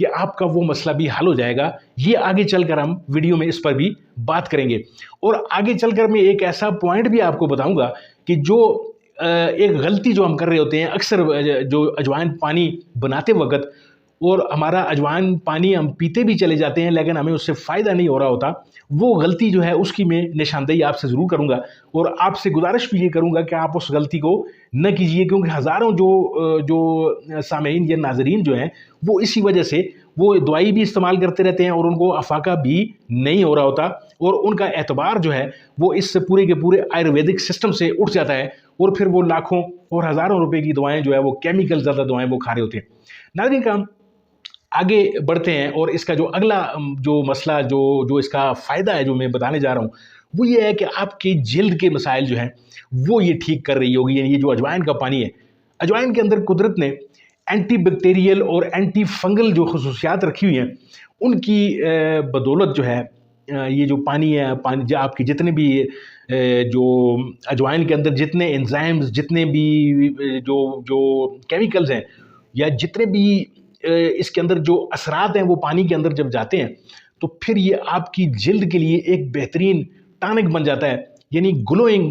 کہ آپ کا وہ مسئلہ بھی حل ہو جائے گا. یہ آگے چل کر ہم ویڈیو میں اس پر بھی بات کریں گے. اور آگے چل کر میں ایک ایسا پوائنٹ بھی آپ کو بتاؤں گا کہ جو ایک غلطی جو ہم کر رہے ہوتے ہیں اکثر، جو اجوائن پانی بناتے وقت، اور ہمارا اجوائن پانی ہم پیتے بھی چلے جاتے ہیں لیکن ہمیں اس سے فائدہ نہیں ہو رہا ہوتا، وہ غلطی جو ہے اس کی میں نشاندہی آپ سے ضرور کروں گا. اور آپ سے گزارش بھی یہ کروں گا کہ آپ اس غلطی کو نہ کیجیے، کیونکہ ہزاروں جو سامعین یا ناظرین جو ہیں وہ اسی وجہ سے وہ دوائی بھی استعمال کرتے رہتے ہیں اور ان کو افاقہ بھی نہیں ہو رہا ہوتا، اور ان کا اعتبار جو ہے وہ اس سے پورے کے پورے آیورویدک سسٹم سے اٹھ جاتا ہے، اور پھر وہ لاکھوں اور ہزاروں روپے کی دوائیں جو ہے وہ کیمیکل زیادہ دوائیں وہ کھا رہے ہوتے ہیں. ناظرین کرام، آگے بڑھتے ہیں، اور اس کا جو اگلا جو مسئلہ جو اس کا فائدہ ہے جو میں بتانے جا رہا ہوں وہ یہ ہے کہ آپ کی جلد کے مسائل جو ہیں وہ یہ ٹھیک کر رہی ہوگی. یعنی یہ جو اجوائن کا پانی ہے، اجوائن کے اندر قدرت نے اینٹی بیکٹیریل اور اینٹی فنگل جو خصوصیات رکھی ہوئی ہیں، ان کی بدولت جو ہے یہ جو پانی ہے، جو آپ کی جتنے بھی جو اجوائن کے اندر جتنے انزائمز، جتنے بھی جو کیمیکلز ہیں، یا جتنے بھی اس کے اندر جو اثرات ہیں وہ پانی کے اندر جب جاتے ہیں تو پھر یہ آپ کی جلد کے لیے ایک بہترین ٹانک بن جاتا ہے. یعنی گلوئنگ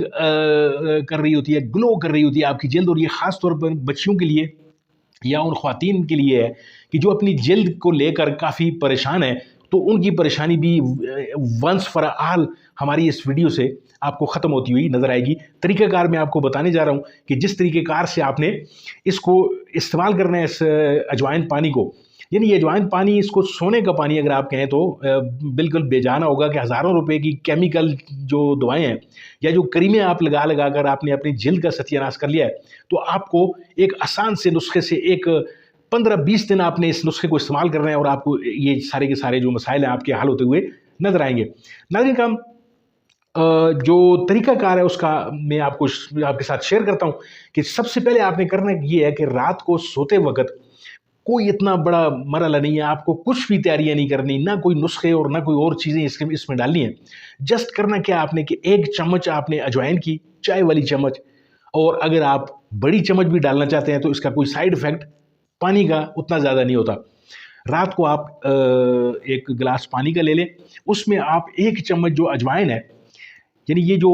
کر رہی ہوتی ہے، گلو کر رہی ہوتی ہے آپ کی جلد. اور یہ خاص طور پر بچیوں کے لیے یا ان خواتین کے لیے ہے کہ جو اپنی جلد کو لے کر کافی پریشان ہیں، تو ان کی پریشانی بھی ونس فار آل ہماری اس ویڈیو سے آپ کو ختم ہوتی ہوئی نظر آئے گی. طریقہ کار میں آپ کو بتانے جا رہا ہوں کہ جس طریقہ کار سے آپ نے اس کو استعمال کرنا ہے، اس اجوائن پانی کو. یعنی یہ اجوائن پانی، اس کو سونے کا پانی اگر آپ کہیں تو بالکل بے جانا ہوگا کہ ہزاروں روپے کی کیمیکل جو دوائیں ہیں یا جو کریمیں آپ لگا کر آپ نے اپنی جلد کا ستیہ ناش کر لیا ہے، تو آپ کو ایک آسان سے نسخے سے ایک 15-20 دن آپ نے اس نسخے کو استعمال کرنا ہے، اور آپ کو یہ سارے کے سارے جو مسائل ہیں آپ کے حل ہوتے ہوئے نظر آئیں گے. ناظرین کرام، جو طریقہ کار ہے اس کا میں آپ کے ساتھ شیئر کرتا ہوں کہ سب سے پہلے آپ نے کرنا یہ ہے کہ رات کو سوتے وقت کوئی اتنا بڑا مرحلہ نہیں ہے، آپ کو کچھ بھی تیاریاں نہیں کرنی، نہ کوئی نسخے اور نہ کوئی اور چیزیں اس میں ڈالنی ہیں. جسٹ کرنا کیا آپ نے کہ 1 چمچ آپ نے اجوائن کی، چائے والی چمچ، اور اگر آپ بڑی چمچ بھی ڈالنا چاہتے ہیں تو اس کا کوئی سائیڈ ایفیکٹ پانی کا اتنا زیادہ نہیں ہوتا. رات کو آپ ایک گلاس پانی کا لے لیں، اس میں آپ 1 چمچ جو اجوائن ہے، یعنی یہ جو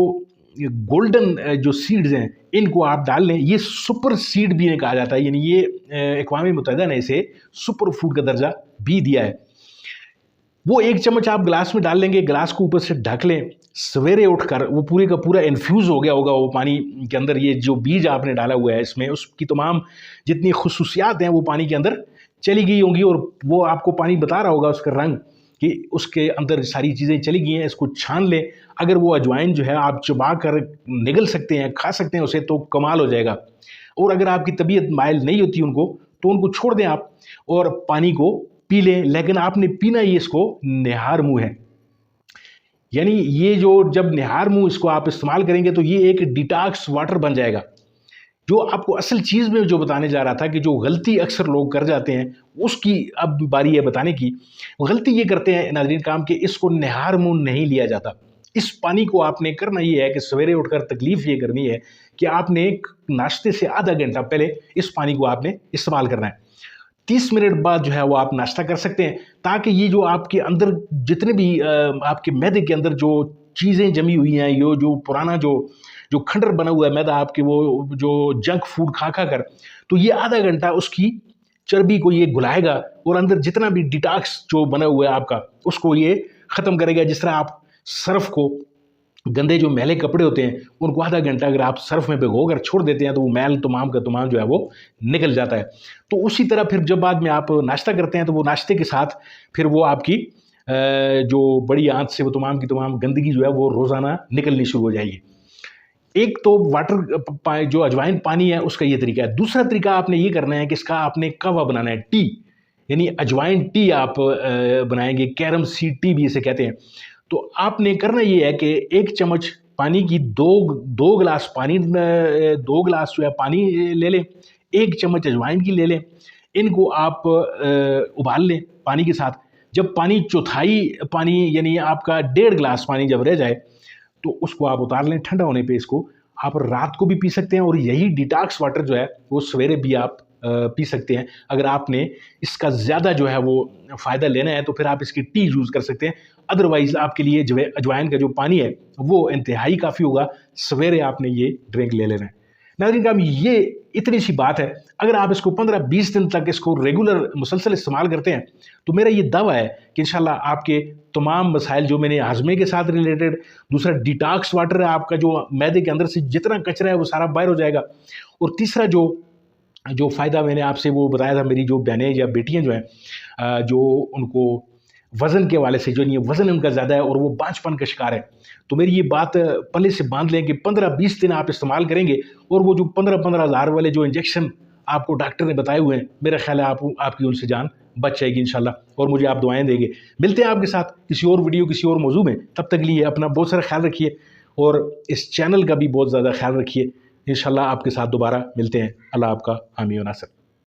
گولڈن جو سیڈز ہیں ان کو آپ ڈال لیں. یہ سپر سیڈ بھی کہا جاتا ہے، یعنی یہ اقوام متحدہ نے اسے سپر فوڈ کا درجہ بھی دیا ہے. وہ 1 چمچ آپ گلاس میں ڈال لیں گے، گلاس کو اوپر سے ڈھک لیں. سویرے اٹھ کر وہ پورے کا پورا انفیوز ہو گیا ہوگا وہ پانی کے اندر، یہ جو بیج آپ نے ڈالا ہوا ہے اس میں، اس کی تمام جتنی خصوصیات ہیں وہ پانی کے اندر چلی گئی ہوں گی، اور وہ آپ کو پانی بتا رہا ہوگا اس کا رنگ کہ اس کے اندر ساری چیزیں چلی گئی ہیں. اس کو چھان لیں. اگر وہ اجوائن جو ہے آپ چبا کر نگل سکتے ہیں، کھا سکتے ہیں اسے، تو کمال ہو جائے گا. اور اگر آپ کی طبیعت مائل نہیں ہوتی ان کو، تو ان کو چھوڑ دیں آپ اور پانی کو پی لیں. لیکن آپ نے پینا ہی اس کو نہار منہ ہے. یعنی یہ جو جب نہار منہ اس کو آپ استعمال کریں گے تو یہ ایک ڈیٹاکس واٹر بن جائے گا. جو آپ کو اصل چیز میں جو بتانے جا رہا تھا کہ جو غلطی اکثر لوگ کر جاتے ہیں، اس کی اب باری ہے بتانے کی. غلطی یہ کرتے ہیں ناظرین کرام کہ اس کو نہار منہ نہیں لیا جاتا. اس پانی کو آپ نے کرنا یہ ہے کہ سویرے اٹھ کر تکلیف یہ کرنی ہے کہ آپ نے ناشتے سے آدھا گھنٹہ پہلے اس پانی کو آپ نے استعمال کرنا ہے. 30 منٹ بعد جو ہے وہ آپ ناشتہ کر سکتے ہیں، تاکہ یہ جو آپ کے اندر جتنے بھی آپ کے معدے کے اندر جو چیزیں جمی ہوئی ہیں، یہ جو پرانا جو کھنڈر بنا ہوا ہے میدا آپ کے، وہ جو جنک فوڈ کھا کر، تو یہ آدھا گھنٹہ اس کی چربی کو یہ گلائے گا، اور اندر جتنا بھی ڈیٹاکس جو بنا ہوا ہے آپ کا اس کو یہ ختم کرے گا. جس طرح آپ سرف کو، گندے جو میلے کپڑے ہوتے ہیں ان کو آدھا گھنٹہ اگر آپ سرف میں بھگو کر چھوڑ دیتے ہیں تو وہ میل تمام کا تمام جو ہے وہ نکل جاتا ہے. تو اسی طرح پھر جب بعد میں آپ ناشتہ کرتے ہیں تو وہ ناشتے کے ساتھ پھر وہ آپ کی جو بڑی آنت سے وہ تمام کی تمام گندگی جو ہے وہ روزانہ نکلنی شروع ہو جائے گی. ایک تو واٹر جو اجوائن پانی ہے اس کا یہ طریقہ ہے. دوسرا طریقہ آپ نے یہ کرنا ہے کہ اس کا آپ نے قہوہ بنانا ہے، ٹی، یعنی اجوائن ٹی آپ بنائیں گے. کیرم سیڈ ٹی بھی اسے کہتے ہیں. تو آپ نے کرنا یہ ہے کہ 1 چمچ پانی کی دو گلاس پانی، 2 گلاس جو ہے پانی لے لیں، 1 چمچ اجوائن کی لے لیں. ان کو آپ ابال لیں پانی کے ساتھ. جب پانی چوتھائی پانی یعنی آپ کا 1.5 گلاس پانی جب رہ جائے تو اس کو آپ اتار لیں. ٹھنڈا ہونے پہ اس کو آپ رات کو بھی پی سکتے ہیں، اور یہی ڈیٹاکس واٹر جو ہے وہ سویرے بھی آپ پی سکتے ہیں. اگر آپ نے اس کا زیادہ جو ہے وہ فائدہ لینا ہے تو پھر آپ اس کی ٹی یوز کر سکتے ہیں. ادروائز آپ کے لیے جو ہے اجوائن کا جو پانی ہے وہ انتہائی کافی ہوگا. سویرے آپ نے یہ ڈرنک لے لینا ہے. ناظرین کرام، یہ اتنی سی بات ہے. اگر آپ اس کو 15-20 دن تک اس کو ریگولر مسلسل استعمال کرتے ہیں تو میرا یہ دعویٰ ہے کہ انشاءاللہ آپ کے تمام مسائل جو میں نے ہاضمے کے ساتھ ریلیٹڈ، دوسرا ڈیٹاکس واٹر ہے، آپ کا جو معدے کے اندر سے جتنا کچرا ہے وہ سارا باہر ہو جائے گا. اور تیسرا جو فائدہ میں نے آپ سے وہ بتایا تھا، میری جو بہنیں یا بیٹیاں جو ہیں جو ان کو وزن کے حوالے سے جو نہیں وزن ان کا زیادہ ہے اور وہ بانجھ پن کا شکار ہے، تو میری یہ بات پلے سے باندھ لیں کہ 15-20 دن آپ استعمال کریں گے اور وہ جو 15 ہزار والے جو انجیکشن آپ کو ڈاکٹر نے بتائے ہوئے ہیں، میرا خیال ہے آپ کی ان سے جان بچ جائے گی انشاءاللہ، اور مجھے آپ دعائیں دیں گے. ملتے ہیں آپ کے ساتھ کسی اور ویڈیو کسی اور موضوع میں. تب تک لیے اپنا بہت سارا خیال رکھیے اور اس چینل کا بھی بہت زیادہ خیال رکھیے. انشاءاللہ آپ کے ساتھ دوبارہ ملتے ہیں. اللہ آپ کا حامی و ناصر.